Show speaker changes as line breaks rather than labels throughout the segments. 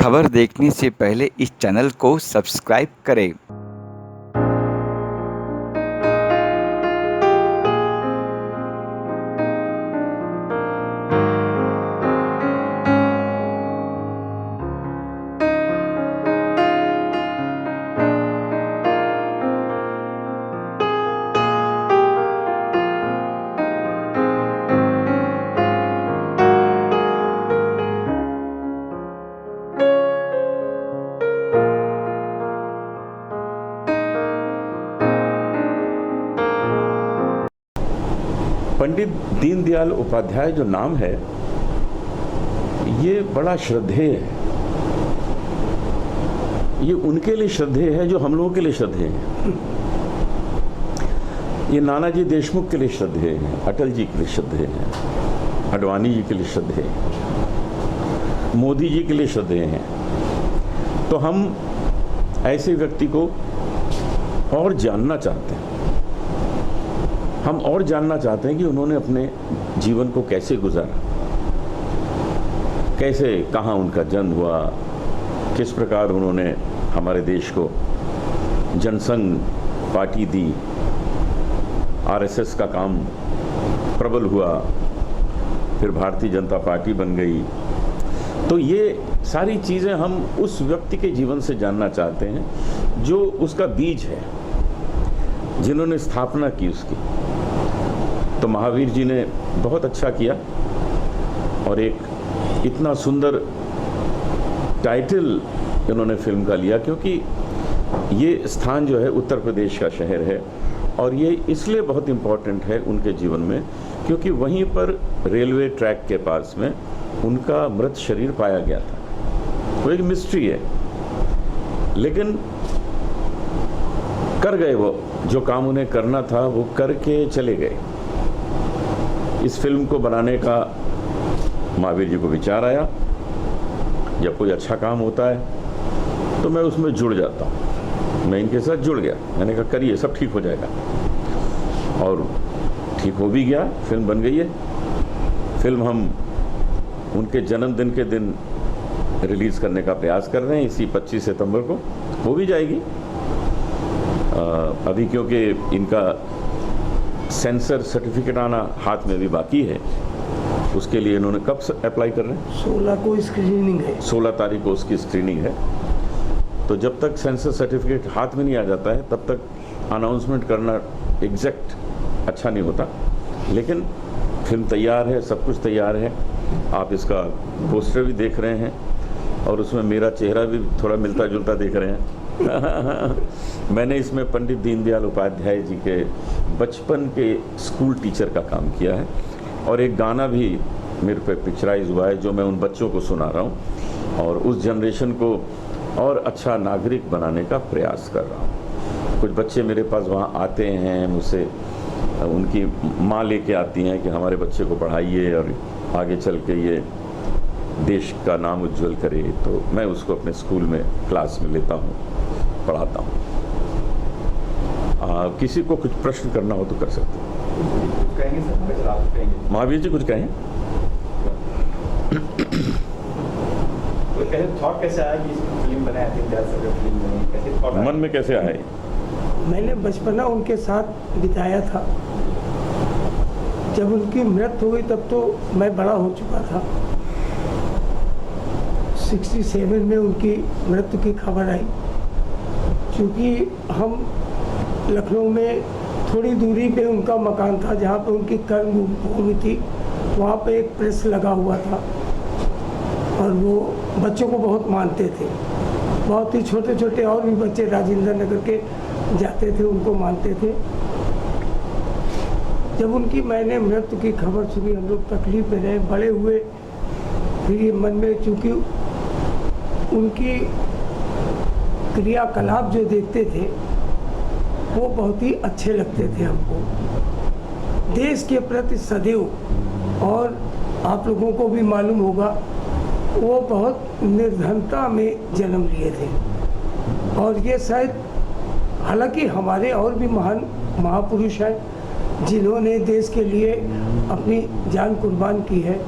खबर देखने से पहले इस चैनल को सब्सक्राइब करें।
पंडित दीनदयाल उपाध्याय जो नाम है, ये बड़ा श्रद्धेय है। ये उनके लिए श्रद्धेय है जो हम लोगों के लिए श्रद्धेय है। ये नानाजी देशमुख के लिए श्रद्धेय है, अटल जी के लिए श्रद्धेय है, आडवाणी जी के लिए श्रद्धेय है, मोदी जी के लिए श्रद्धेय हैं। तो हम ऐसे व्यक्ति को और जानना चाहते हैं। हम और जानना चाहते हैं कि उन्होंने अपने जीवन को कैसे गुजारा, कैसे, कहाँ उनका जन्म हुआ, किस प्रकार उन्होंने हमारे देश को जनसंघ पार्टी दी, आरएसएस का काम प्रबल हुआ, फिर भारतीय जनता पार्टी बन गई। तो ये सारी चीज़ें हम उस व्यक्ति के जीवन से जानना चाहते हैं जो उसका बीज है, जिन्होंने स्थापना की उसकी। तो महावीर जी ने बहुत अच्छा किया और एक इतना सुंदर टाइटल इन्होंने फिल्म का लिया, क्योंकि ये स्थान जो है उत्तर प्रदेश का शहर है और ये इसलिए बहुत इम्पोर्टेंट है उनके जीवन में क्योंकि वहीं पर रेलवे ट्रैक के पास में उनका मृत शरीर पाया गया था। वो एक मिस्ट्री है, लेकिन कर गए वो जो काम उन्हें करना था, वो करके चले गए। इस फिल्म को बनाने का महावीर जी को विचार आया, जब कोई अच्छा काम होता है तो मैं उसमें जुड़ जाता हूँ। मैं इनके साथ जुड़ गया, मैंने कहा करिए, सब ठीक हो जाएगा। और ठीक हो भी गया, फिल्म बन गई है। फिल्म हम उनके जन्मदिन के दिन रिलीज़ करने का प्रयास कर रहे हैं, इसी 25 सितंबर को हो भी जाएगी। अभी क्योंकि इनका सेंसर सर्टिफिकेट आना हाथ में भी बाकी है, उसके लिए इन्होंने कब अप्लाई कर रहे हैं?
16 को स्क्रीनिंग है,
16 तारीख को उसकी स्क्रीनिंग है। तो जब तक सेंसर सर्टिफिकेट हाथ में नहीं आ जाता है तब तक अनाउंसमेंट करना एग्जैक्ट अच्छा नहीं होता। लेकिन फिल्म तैयार है, सब कुछ तैयार है। आप इसका पोस्टर भी देख रहे हैं और उसमें मेरा चेहरा भी थोड़ा मिलता जुलता देख रहे हैं। मैंने इसमें पंडित दीनदयाल उपाध्याय जी के बचपन के स्कूल टीचर का काम किया है और एक गाना भी मेरे पे पिक्चराइज हुआ है जो मैं उन बच्चों को सुना रहा हूँ और उस जनरेशन को और अच्छा नागरिक बनाने का प्रयास कर रहा हूँ। कुछ बच्चे मेरे पास वहाँ आते हैं, मुझसे उनकी माँ लेके आती हैं कि हमारे बच्चे को पढ़ाइए और आगे चल के ये देश का नाम उज्जवल करे। तो मैं उसको अपने स्कूल में क्लास में लेता हूँ, पढ़ाता हूँ। किसी को कुछ प्रश्न करना हो तो कर सकते हैं।
कहेंगे सर, आप कहेंगे?
महावीर जी कुछ कहें?
तो कैसे थॉट कैसे आया कि फिल्म बनाए, फिल्म बनी, कैसे थॉट
मन में कैसे आए?
मैंने बचपना उनके साथ बिताया था। जब उनकी मृत्यु हुई तब तो मैं बड़ा हो चुका था। 67 में उनकी मृत्यु की खबर आई। क्योंकि हम लखनऊ में थोड़ी दूरी पे उनका मकान था जहाँ पे उनकी कर्म भूमि थी, वहाँ पे एक प्रेस लगा हुआ था और वो बच्चों को बहुत मानते थे। बहुत ही छोटे छोटे और भी बच्चे राजेंद्र नगर के जाते थे, उनको मानते थे। जब उनकी मैंने मृत्यु की खबर सुनी, हम लोग तकलीफ में रहे, बड़े हुए। फिर ये मन में, चूँकि उनकी क्रियाकलाप जो देखते थे वो बहुत ही अच्छे लगते थे हमको, देश के प्रति सदैव। और आप लोगों को भी मालूम होगा, वो बहुत निर्धनता में जन्म लिए थे और ये शायद, हालांकि हमारे और भी महान महापुरुष हैं जिन्होंने देश के लिए अपनी जान कुर्बान की है,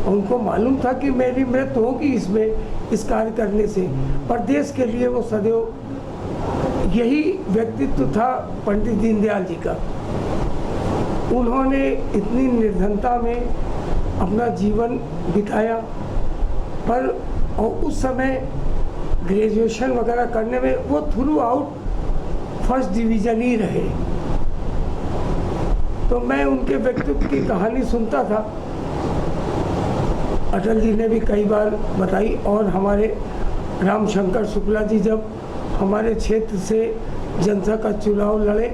और उनको मालूम था कि मेरी मृत्यु होगी इसमें, इस कार्य करने से, पर देश के लिए वो सदैव, यही व्यक्तित्व था पंडित दीनदयाल जी का। उन्होंने इतनी निर्धनता में अपना जीवन बिताया, पर और उस समय ग्रेजुएशन वगैरह करने में वो थ्रू आउट फर्स्ट डिवीज़न ही रहे। तो मैं उनके व्यक्तित्व की कहानी सुनता था, अटल जी ने भी कई बार बताई, और हमारे रामशंकर शुक्ला जी जब हमारे क्षेत्र से जनता का चुनाव लड़े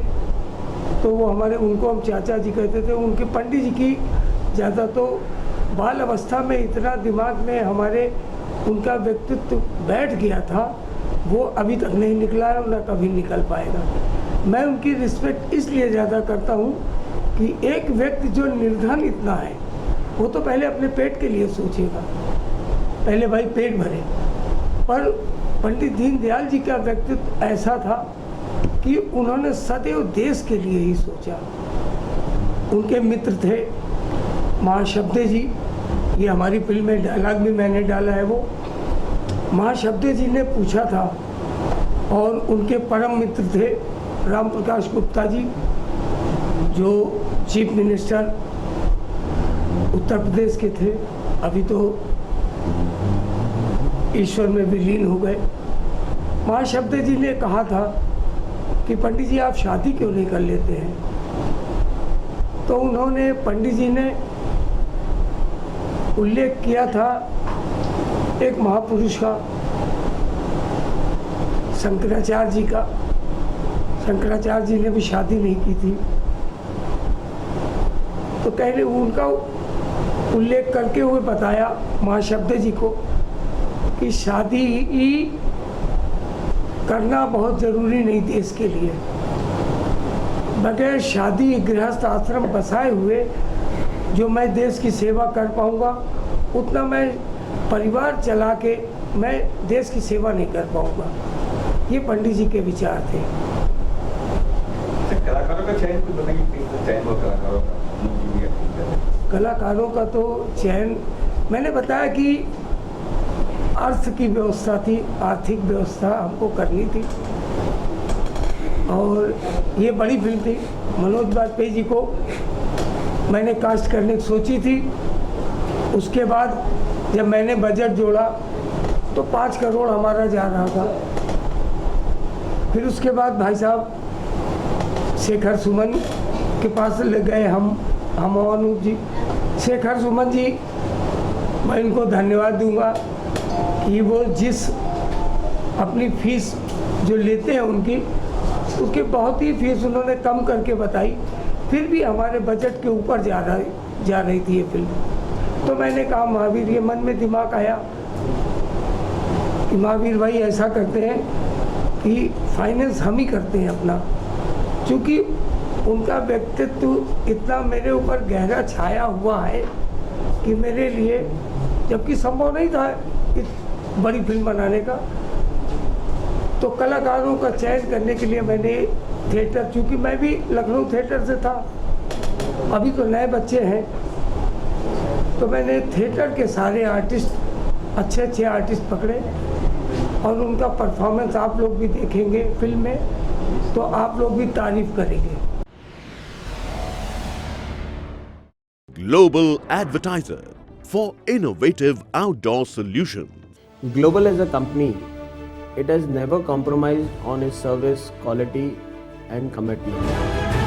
तो वो हमारे, उनको हम चाचा जी कहते थे। उनके पंडित जी की ज़्यादा तो बाल अवस्था में इतना दिमाग में हमारे उनका व्यक्तित्व बैठ गया था, वो अभी तक नहीं निकला है और न कभी निकल पाएगा। मैं उनकी रिस्पेक्ट इसलिए ज़्यादा करता हूँ कि एक व्यक्ति जो निर्धन इतना है, वो तो पहले अपने पेट के लिए सोचेगा, पहले भाई पेट भरे। पर पंडित दीनदयाल जी का व्यक्तित्व ऐसा था कि उन्होंने सदैव देश के लिए ही सोचा। उनके मित्र थे महाशब्दे जी, ये हमारी फिल्म में डायलॉग भी मैंने डाला है। वो महाशब्दे जी ने पूछा था, और उनके परम मित्र थे राम प्रकाश गुप्ता जी, जो चीफ मिनिस्टर उत्तर प्रदेश के थे, अभी तो ईश्वर में विलीन हो गए। महाशब्दे जी ने कहा था कि पंडित जी आप शादी क्यों नहीं कर लेते हैं। तो उन्होंने, पंडित जी ने उल्लेख किया था एक महापुरुष का, शंकराचार्य जी का। शंकराचार्य जी ने भी शादी नहीं की थी, तो कहने उनका उल्लेख करके हुए बताया महाशब्द जी को कि शादी ही करना बहुत ज़रूरी नहीं देश के लिए। बगैर शादी गृहस्थ आश्रम बसाए हुए जो मैं देश की सेवा कर पाऊँगा, उतना मैं परिवार चला के मैं देश की सेवा नहीं कर पाऊँगा। ये पंडित जी के विचार थे।
कलाकारों का चयन कुछ बताइए, चयन हो कलाकारों का?
कलाकारों का तो चयन मैंने बताया कि अर्थ की व्यवस्था थी, आर्थिक व्यवस्था हमको करनी थी, और ये बड़ी फिल्म थी। मनोज वाजपेयी जी को मैंने कास्ट करने की सोची थी। उसके बाद जब मैंने बजट जोड़ा तो 5 करोड़ हमारा जा रहा था। फिर उसके बाद भाई साहब शेखर सुमन के पास ले गए हम अनूप जी। शेखर सुमन जी, मैं इनको धन्यवाद दूंगा कि वो जिस अपनी फीस जो लेते हैं उनकी, उसकी बहुत ही फीस उन्होंने कम करके बताई, फिर भी हमारे बजट के ऊपर जा रही थी ये फिल्म। तो मैंने कहा महावीर, ये मन में दिमाग आया कि महावीर भाई ऐसा करते हैं कि फाइनेंस हम ही करते हैं अपना, क्योंकि उनका व्यक्तित्व इतना मेरे ऊपर गहरा छाया हुआ है कि मेरे लिए, जबकि संभव नहीं था इस बड़ी फिल्म बनाने का। तो कलाकारों का चयन करने के लिए मैंने थिएटर, चूँकि मैं भी लखनऊ थिएटर से था, अभी तो नए बच्चे हैं, तो मैंने थिएटर के सारे आर्टिस्ट, अच्छे आर्टिस्ट पकड़े, और उनका परफॉर्मेंस आप लोग भी देखेंगे फिल्म में, तो आप लोग भी तारीफ करेंगे।
Global Advertiser for innovative outdoor solutions.
Global as a company, it has never compromised on its service quality and commitment.